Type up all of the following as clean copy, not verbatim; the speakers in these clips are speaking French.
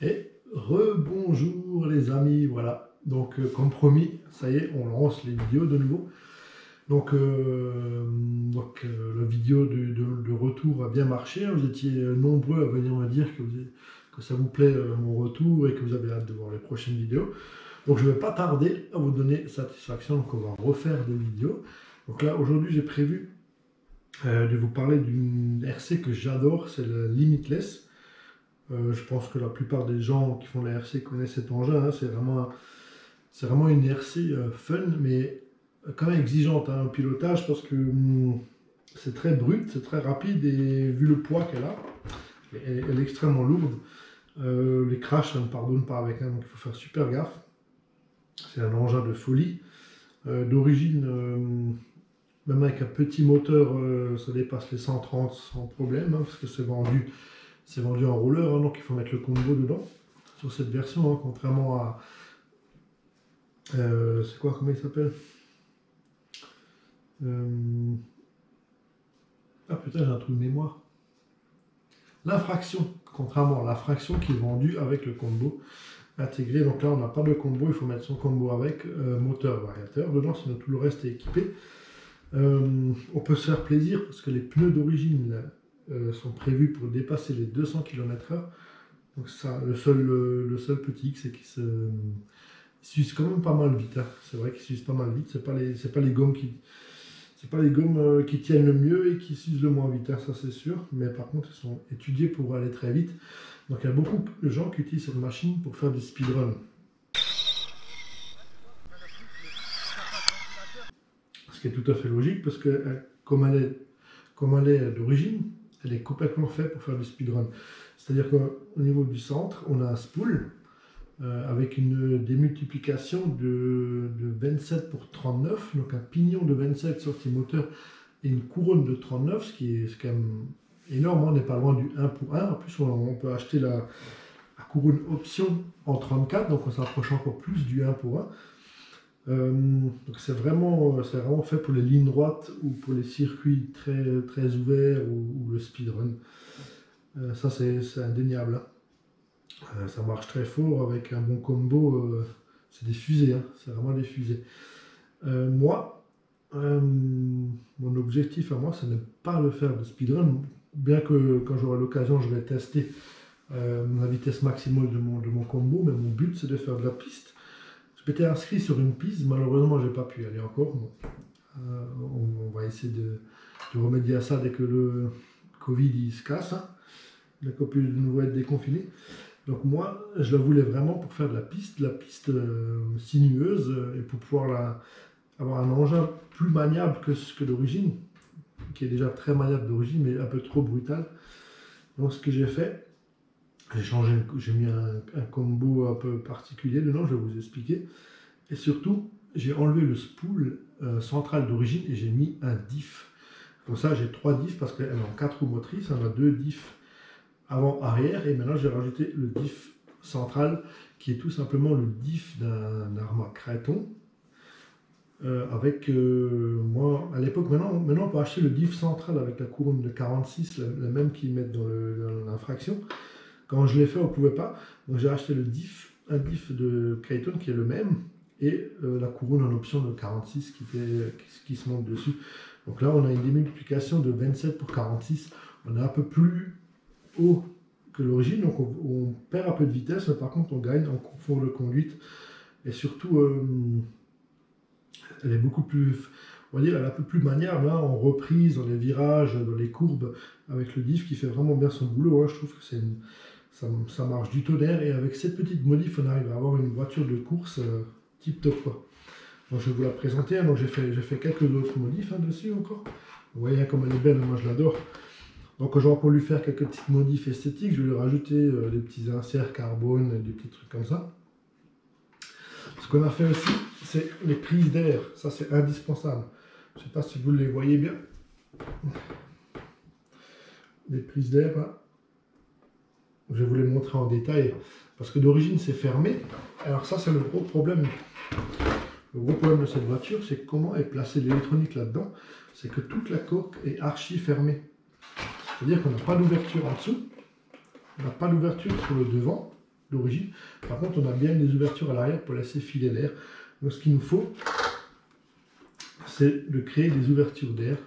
Et rebonjour les amis, voilà. Donc comme promis, ça y est, on lance les vidéos de nouveau. La vidéo de retour a bien marché. Vous étiez nombreux à venir me dire que ça vous plaît mon retour et que vous avez hâte de voir les prochaines vidéos. Donc je ne vais pas tarder à vous donner satisfaction. Donc on va refaire des vidéos. Donc là aujourd'hui j'ai prévu de vous parler d'une RC que j'adore, c'est le Limitless. Je pense que la plupart des gens qui font la RC connaissent cet engin, hein. C'est vraiment une RC fun, mais quand même exigeante hein, en pilotage parce que c'est très brut, c'est très rapide et vu le poids qu'elle a, elle est extrêmement lourde. Les crashs, ça ne pardonne pas avec, hein, donc il faut faire super gaffe. C'est un engin de folie. D'origine, même avec un petit moteur, ça dépasse les 130 sans problème, hein, parce que c'est vendu en rouleur, hein, donc il faut mettre le combo dedans. Sur cette version, hein, contrairement à... c'est quoi, comment il s'appelle Ah putain, j'ai un trou de mémoire. L'infraction, contrairement à l'infraction qui est vendue avec le combo intégré. Donc là, on n'a pas de combo, il faut mettre son combo avec moteur, variateur. Dedans, sinon tout le reste est équipé. On peut se faire plaisir parce que les pneus d'origine sont prévus pour dépasser les 200 km/h. Donc ça, le seul petit hic, c'est qu'ils s'usent quand même pas mal vite. Hein. C'est vrai qu'ils s'usent pas mal vite. C'est pas les gommes qui tiennent le mieux et qui s'usent le moins vite. Hein, ça c'est sûr. Mais par contre, ils sont étudiés pour aller très vite. Donc il y a beaucoup de gens qui utilisent cette machine pour faire du speedrun. Ce qui est tout à fait logique parce que comme elle est d'origine, elle est complètement faite pour faire du speedrun. C'est-à-dire qu'au niveau du centre, on a un spool avec une démultiplication de 27 pour 39, donc un pignon de 27 sortie moteur et une couronne de 39, ce qui est quand même énorme, on n'est pas loin du 1 pour 1. En plus, on peut acheter la couronne option en 34, donc on s'approche encore plus du 1 pour 1. Donc c'est vraiment fait pour les lignes droites ou pour les circuits très ouverts ou le speedrun. Ça c'est indéniable. Hein. Ça marche très fort avec un bon combo. C'est des fusées, hein. C'est vraiment des fusées. Mon objectif à moi, c'est de ne pas le faire de speedrun, bien que quand j'aurai l'occasion, je vais tester la vitesse maximale de mon combo, mais mon but c'est de faire de la piste. Je m'étais inscrit sur une piste, malheureusement je n'ai pas pu y aller encore. Bon. On va essayer de remédier à ça dès que le Covid il se casse, hein, dès qu'on peut de nouveau être déconfiné. Donc moi je la voulais vraiment pour faire de la piste sinueuse et pour pouvoir avoir un engin plus maniable que d'origine, qui est déjà très maniable d'origine mais un peu trop brutal. Donc ce que j'ai fait, j'ai mis un combo un peu particulier dedans, je vais vous expliquer. Et surtout, j'ai enlevé le spool central d'origine et j'ai mis un diff. Comme ça, j'ai 3 diffs parce qu'elle est en 4 roues motrices. On a 2 diffs avant-arrière. Et maintenant, j'ai rajouté le diff central qui est tout simplement le diff d'un Arrma Kraton. Moi, à l'époque, maintenant, on peut acheter le diff central avec la couronne de 46, la même qu'ils mettent dans l'infraction. Quand je l'ai fait, on ne pouvait pas. Donc j'ai acheté un diff de Kraton qui est le même et la couronne en option de 46 qui se monte dessus. Donc là, on a une démultiplication de 27 pour 46. On est un peu plus haut que l'origine, donc on perd un peu de vitesse, mais par contre, on gagne en confort de conduite. Et surtout, elle est beaucoup plus, on va dire, elle est un peu plus maniable hein, en reprise, dans les virages, dans les courbes, avec le diff qui fait vraiment bien son boulot. Hein. Je trouve que ça marche du tonnerre et avec cette petite modif on arrive à avoir une voiture de course tip top quoi. Donc je vais vous la présenter, hein. Donc j'ai fait quelques autres modifs hein, dessus encore. Vous voyez hein, comme elle est belle, moi je l'adore. Donc j'aurai pour lui faire quelques petites modifs esthétiques, je vais lui rajouter des petits inserts carbone, des petits trucs comme ça. Ce qu'on a fait aussi, c'est les prises d'air, ça c'est indispensable. Je ne sais pas si vous les voyez bien. Les prises d'air, hein. Je vais vous les montrer en détail parce que d'origine c'est fermé. Alors ça c'est le gros problème. Le gros problème de cette voiture, c'est comment est placée l'électronique là-dedans. C'est que toute la coque est archi fermée. C'est-à-dire qu'on n'a pas d'ouverture en dessous. On n'a pas d'ouverture sur le devant. d'origine. Par contre, on a bien des ouvertures à l'arrière pour laisser filer l'air. Donc ce qu'il nous faut, c'est de créer des ouvertures d'air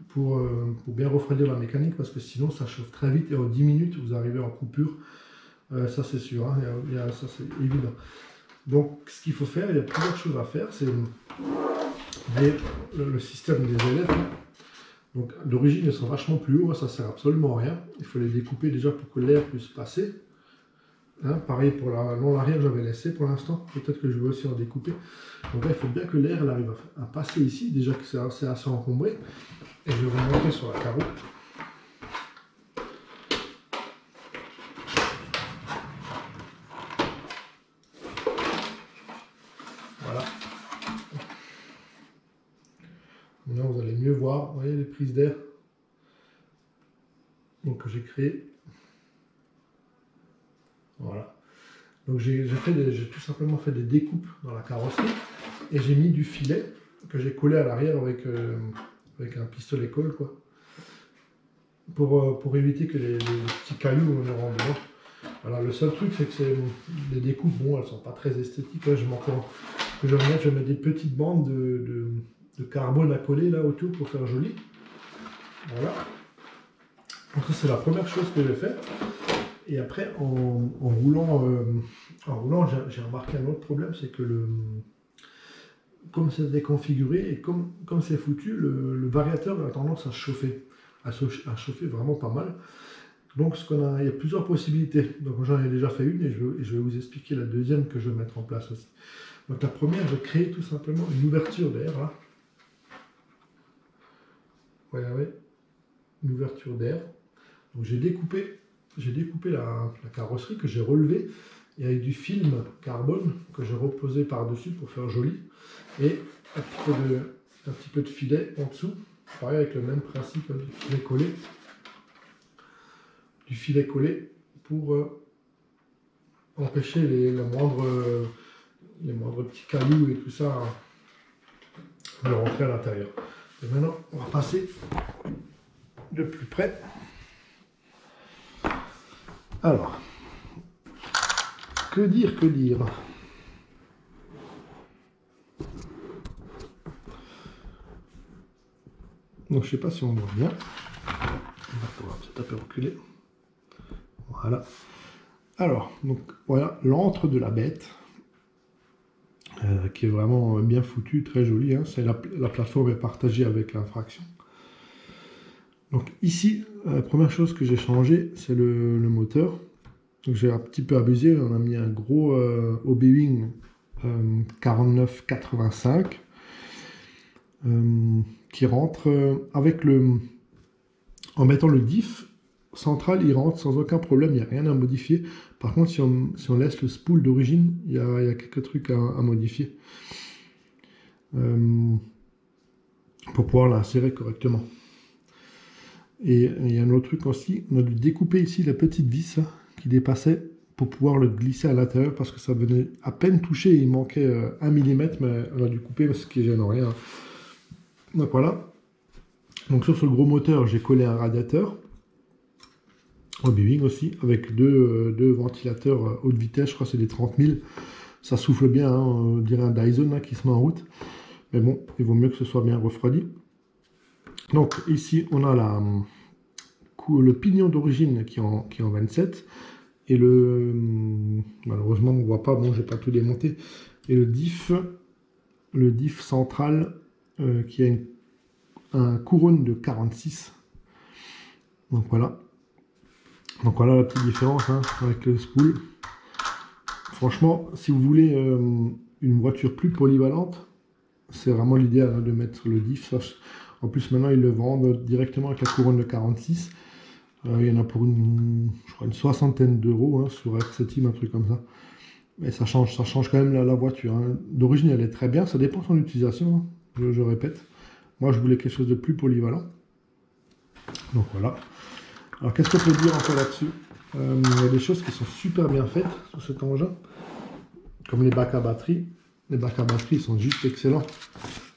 pour bien refroidir la mécanique, parce que sinon ça chauffe très vite et en 10 minutes vous arrivez en coupure. Ça c'est sûr, hein, ça c'est évident. Donc ce qu'il faut faire, il y a plusieurs choses à faire. C'est le système des ailettes. Donc d'origine ils sont vachement plus hauts, ça sert absolument à rien. Il faut les découper déjà pour que l'air puisse passer. Hein, pareil pour l'arrière, j'avais laissé pour l'instant. Peut-être que je vais aussi en découper. Donc là, il faut bien que l'air arrive à passer ici. Déjà que c'est assez encombré. Et je vais vous montrer sur la carreau. Voilà. Maintenant, vous allez mieux voir. Vous voyez les prises d'air. Donc que j'ai créé. Voilà. Donc j'ai tout simplement fait des découpes dans la carrosserie et j'ai mis du filet que j'ai collé à l'arrière avec un pistolet colle, quoi, pour éviter que les petits cailloux ne rentrent dedans. Voilà, le seul truc, c'est que les découpes, bon, elles sont pas très esthétiques. Là, je vais mettre des petites bandes de carbone à coller là autour pour faire joli. Voilà. Donc ça, c'est la première chose que j'ai faite. Et après, en roulant, j'ai remarqué un autre problème, c'est que comme c'est déconfiguré et comme c'est foutu, le variateur a tendance à chauffer vraiment pas mal. Donc il y a plusieurs possibilités. Donc j'en ai déjà fait une et je vais vous expliquer la deuxième que je vais mettre en place aussi. Donc la première, je vais créer tout simplement une ouverture d'air là. Regardez, une ouverture d'air. Donc j'ai découpé la carrosserie que j'ai relevée et avec du film carbone que j'ai reposé par-dessus pour faire joli. Et un petit peu de filet en dessous. Pareil avec le même principe, du filet collé. Du filet collé pour empêcher les moindres petits cailloux et tout ça de rentrer à l'intérieur. Et maintenant, on va passer de plus près. Alors, que dire Donc je sais pas si on voit bien. On va pouvoir peut-être un peu reculer. Voilà. Alors, donc voilà l'antre de la bête. Qui est vraiment bien foutu, très joli. Hein. La plateforme est partagée avec l'infraction. Donc ici, la première chose que j'ai changé, c'est le moteur. Donc j'ai un petit peu abusé, on a mis un gros OB-Wing 4985 qui rentre en mettant le diff central, il rentre sans aucun problème, il n'y a rien à modifier. Par contre, si on laisse le spool d'origine, il y a quelques trucs à modifier pour pouvoir l'insérer correctement. Et il y a un autre truc aussi, on a dû découper ici la petite vis qui dépassait pour pouvoir le glisser à l'intérieur parce que ça venait à peine toucher et il manquait 1 mm, mais on a dû couper parce qu'il gêne rien. Donc voilà. Donc sur ce gros moteur, j'ai collé un radiateur OB-Wing aussi avec deux ventilateurs haute vitesse, je crois que c'est des 30 000. Ça souffle bien, hein, on dirait un Dyson là, qui se met en route. Mais bon, il vaut mieux que ce soit bien refroidi. Donc ici, on a le pignon d'origine qui est en 27. Et malheureusement, on ne voit pas, bon, j'ai pas tout démonté. Et le diff central qui a un couronne de 46. Donc voilà. Donc voilà la petite différence hein, avec le spool. Franchement, si vous voulez une voiture plus polyvalente, c'est vraiment l'idéal hein, de mettre le diff. En plus, maintenant, ils le vendent directement avec la couronne de 46. Il y en a pour je crois une soixantaine d'euros hein, sur RCTim, un truc comme ça. Mais ça change quand même la voiture. Hein. D'origine, elle est très bien. Ça dépend de son utilisation, hein, je répète. Moi, je voulais quelque chose de plus polyvalent. Donc voilà. Alors, qu'est-ce qu'on peut dire encore là-dessus? Il y a des choses qui sont super bien faites sur cet engin, comme les bacs à batterie. Les bacs à batterie sont juste excellents.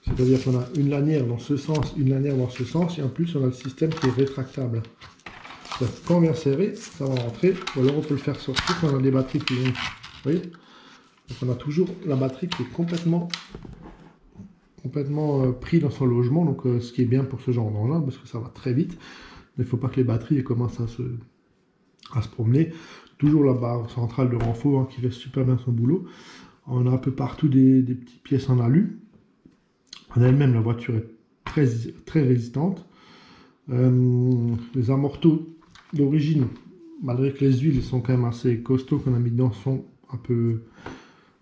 C'est-à-dire qu'on a une lanière dans ce sens, une lanière dans ce sens, et en plus on a le système qui est rétractable. Bref, quand on vient serrer, ça va rentrer. Ou alors on peut le faire sortir quand on a des batteries qui viennent. Vous voyez? Donc on a toujours la batterie qui est complètement pris dans son logement. Donc ce qui est bien pour ce genre d'engin, parce que ça va très vite. Mais il ne faut pas que les batteries commencent à se promener. Toujours la barre centrale de renfort hein, qui fait super bien son boulot. On a un peu partout des petites pièces en alu. En elle-même, la voiture est très résistante. Les amortos d'origine, malgré que les huiles sont quand même assez costauds qu'on a mis dedans, sont un peu,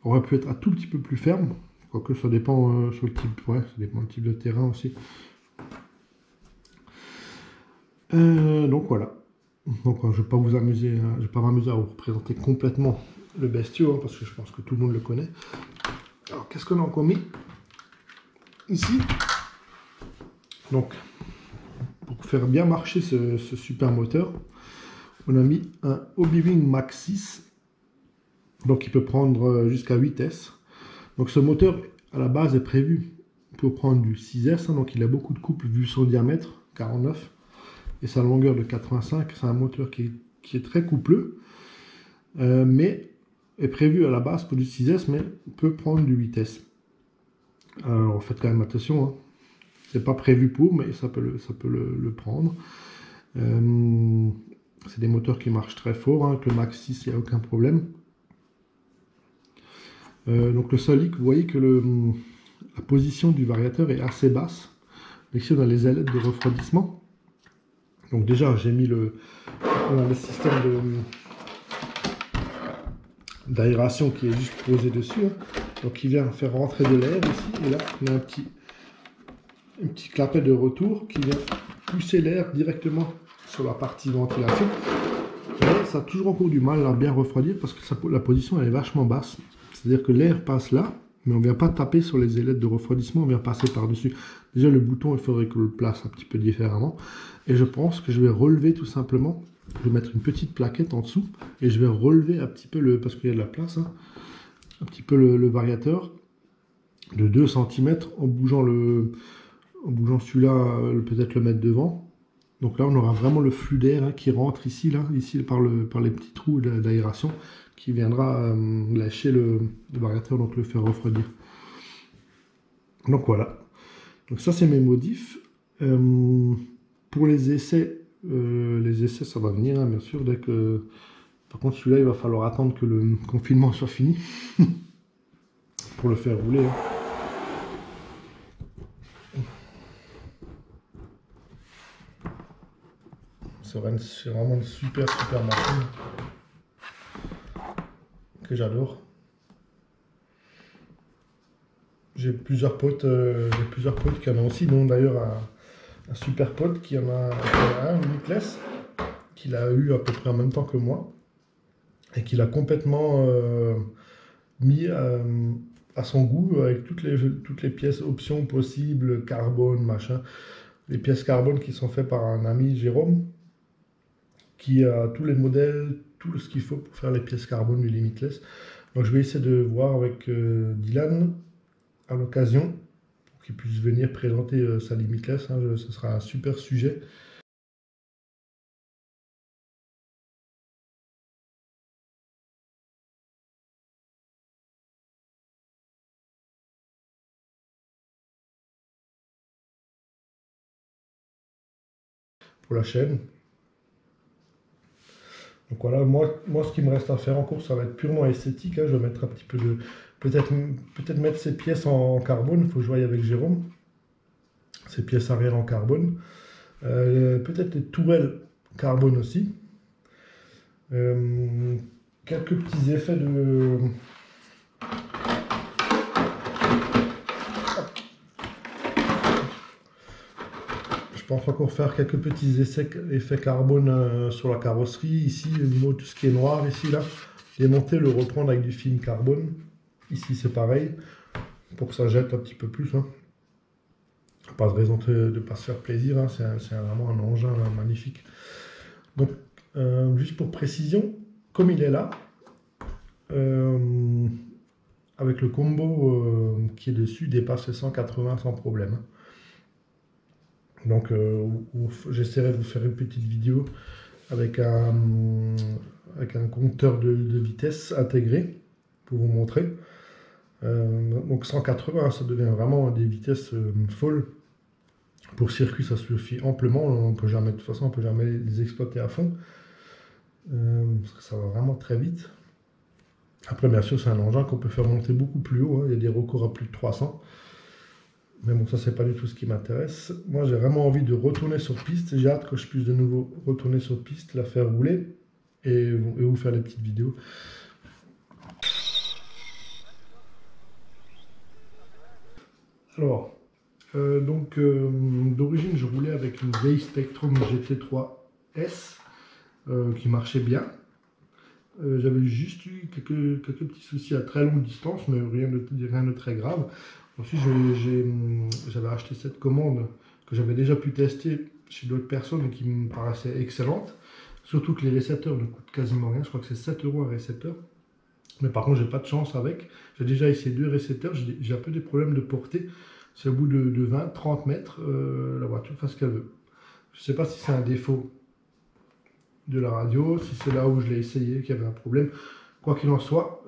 auraient pu être un tout petit peu plus fermes. Quoique ça dépend sur le type, ouais, ça dépend du type de terrain aussi. Donc voilà. Donc je vais pas vous amuser, je vais pas m'amuser à vous représenter complètement le bestiau hein, parce que je pense que tout le monde le connaît. Alors qu'est-ce qu'on a encore mis ici? Donc pour faire bien marcher ce super moteur, on a mis un Hobbywing Max 6. Donc il peut prendre jusqu'à 8S. Donc ce moteur à la base est prévu pour prendre du 6S, hein, donc il a beaucoup de couple vu son diamètre 49 et sa longueur de 85. C'est un moteur qui est très coupleux, mais est prévu à la base pour du 6S, mais peut prendre du 8S. Alors faites quand même attention, hein. C'est pas prévu pour, mais ça peut le prendre. C'est des moteurs qui marchent très fort, hein. Avec le Max 6, il n'y a aucun problème. Donc le seul hic, vous voyez que la position du variateur est assez basse. Ici on a les ailettes de refroidissement. Donc déjà j'ai mis le système d'aération qui est juste posé dessus. Hein. Donc il vient faire rentrer de l'air ici. Et là on a un petit clapet de retour qui vient pousser l'air directement sur la partie ventilation. Mais ça a toujours encore du mal à bien refroidir parce que la position elle est vachement basse. C'est-à-dire que l'air passe là, mais on ne vient pas taper sur les ailettes de refroidissement, on vient passer par-dessus. Déjà, le bouton, il faudrait que je le place un petit peu différemment. Et je pense que je vais relever tout simplement. Je vais mettre une petite plaquette en dessous et je vais relever un petit peu, parce qu'il y a de la place, hein, un petit peu le variateur de 2 cm en bougeant celui-là, peut-être le mettre devant. Donc là, on aura vraiment le flux d'air hein, qui rentre ici par les petits trous d'aération qui viendra lâcher le variateur, donc le faire refroidir. Donc voilà. Donc ça, c'est mes modifs. Pour les essais, ça va venir, hein, bien sûr. Par contre, celui-là, il va falloir attendre que le confinement soit fini pour le faire rouler. Hein. C'est vraiment une super machine que j'adore. J'ai plusieurs potes qui en ont aussi, dont d'ailleurs un super pote qui en a un limitless, qu'il a eu à peu près en même temps que moi, et qu'il a complètement mis à son goût avec toutes les pièces options possibles, carbone, machin. Les pièces carbone qui sont faites par un ami, Jérôme, qui a tous les modèles, tout ce qu'il faut pour faire les pièces carbone du limitless. Donc je vais essayer de voir avec Dylan à l'occasion pour qu'il puisse venir présenter sa limitless. Hein, ce sera un super sujet. Pour la chaîne. Donc voilà, moi ce qui me reste à faire encore, ça va être purement esthétique. Hein. Je vais mettre un petit peu de... Peut-être mettre ces pièces en carbone, il faut jouer avec Jérôme. Ces pièces arrière en carbone. Peut-être les tourelles carbone aussi. Quelques petits effets de... Je pense encore faire quelques petits effets carbone sur la carrosserie, ici, au niveau de tout ce qui est noir, ici, là. Démonter, le reprendre avec du film carbone. Ici, c'est pareil, pour que ça jette un petit peu plus. Hein. Pas de raison de ne pas se faire plaisir, hein. C'est vraiment un engin là, magnifique. Donc, juste pour précision, comme il est là, avec le combo qui est dessus, il dépasse les 180 sans problème. Donc j'essaierai de vous faire une petite vidéo avec un compteur de vitesse intégré pour vous montrer. Donc 180, ça devient vraiment des vitesses folles. Pour circuit, ça suffit amplement. On peut jamais, de toute façon, on peut jamais les exploiter à fond. Parce que ça va vraiment très vite. Après, bien sûr, c'est un engin qu'on peut faire monter beaucoup plus haut. Hein. Il y a des recours à plus de 300. Mais bon, ça, c'est pas du tout ce qui m'intéresse. Moi, j'ai vraiment envie de retourner sur piste. J'ai hâte que je puisse de nouveau retourner sur piste, la faire rouler et vous faire des petites vidéos. Alors, d'origine, je roulais avec une vieille Spectrum GT3S qui marchait bien. J'avais juste eu quelques petits soucis à très longue distance, mais rien de très grave. Ensuite, j'avais acheté cette commande que j'avais déjà pu tester chez d'autres personnes et qui me paraissait excellente. Surtout que les récepteurs ne coûtent quasiment rien. Je crois que c'est 7 € un récepteur. Mais par contre, j'ai pas de chance avec. J'ai déjà essayé 2 récepteurs. J'ai un peu des problèmes de portée. C'est au bout de 20-30 mètres, la voiture fait ce qu'elle veut. Je ne sais pas si c'est un défaut de la radio, si c'est là où je l'ai essayé qu'il y avait un problème. Quoi qu'il en soit,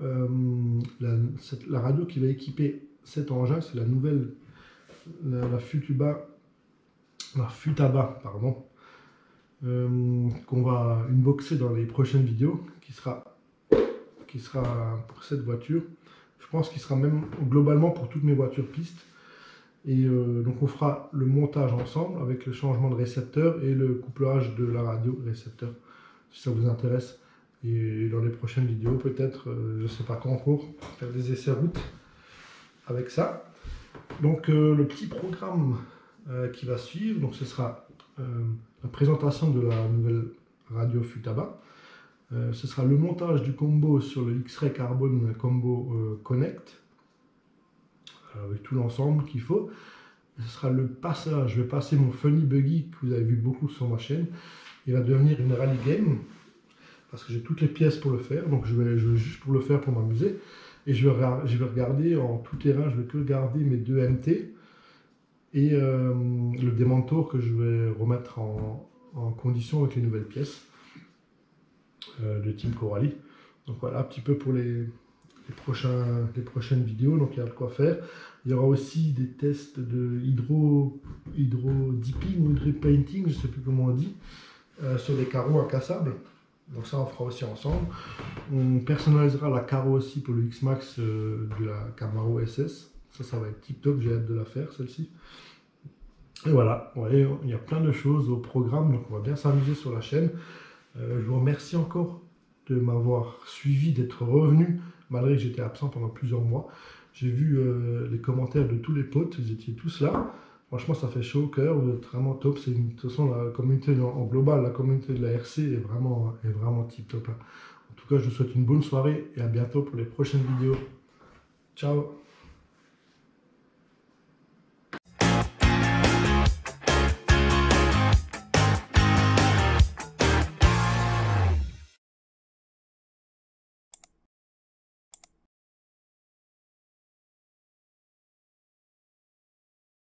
la radio qui va équiper cet engin, c'est la nouvelle, la Futaba, pardon, qu'on va unboxer dans les prochaines vidéos, qui sera pour cette voiture. Je pense qu'il sera même globalement pour toutes mes voitures pistes. Et donc on fera le montage ensemble avec le changement de récepteur et le couplage de la radio récepteur, si ça vous intéresse. Et dans les prochaines vidéos, peut-être, je ne sais pas quand encore, faire des essais route avec ça. Donc le petit programme qui va suivre, donc ce sera la présentation de la nouvelle radio Futaba. Ce sera le montage du combo sur le X-Ray Carbon Combo Connect, avec tout l'ensemble qu'il faut. Ce sera le passage, je vais passer mon Funny Buggy que vous avez vu beaucoup sur ma chaîne. Il va devenir une rally game, parce que j'ai toutes les pièces pour le faire, donc je vais juste pour le faire pour m'amuser. Et je vais regarder en tout terrain, je vais que garder mes 2 MT et le Dementor que je vais remettre en condition avec les nouvelles pièces de Team Coralie. Donc voilà, un petit peu pour les prochaines vidéos, donc il y a de quoi faire. Il y aura aussi des tests de hydro dipping ou hydro painting, je ne sais plus comment on dit, sur des carreaux incassables. Donc ça on fera aussi ensemble. On personnalisera la carrosserie pour le X-Max de la Camaro SS. Ça va être tip top, j'ai hâte de la faire celle-ci. Et voilà, vous voyez, il y a plein de choses au programme, donc on va bien s'amuser sur la chaîne. Je vous remercie encore de m'avoir suivi, d'être revenu, malgré que j'étais absent pendant plusieurs mois. J'ai vu les commentaires de tous les potes, ils étaient tous là. Franchement, ça fait chaud au cœur, vous êtes vraiment top. De toute façon, la communauté en global, la communauté de la RC est vraiment tip top. En tout cas, je vous souhaite une bonne soirée et à bientôt pour les prochaines vidéos. Ciao!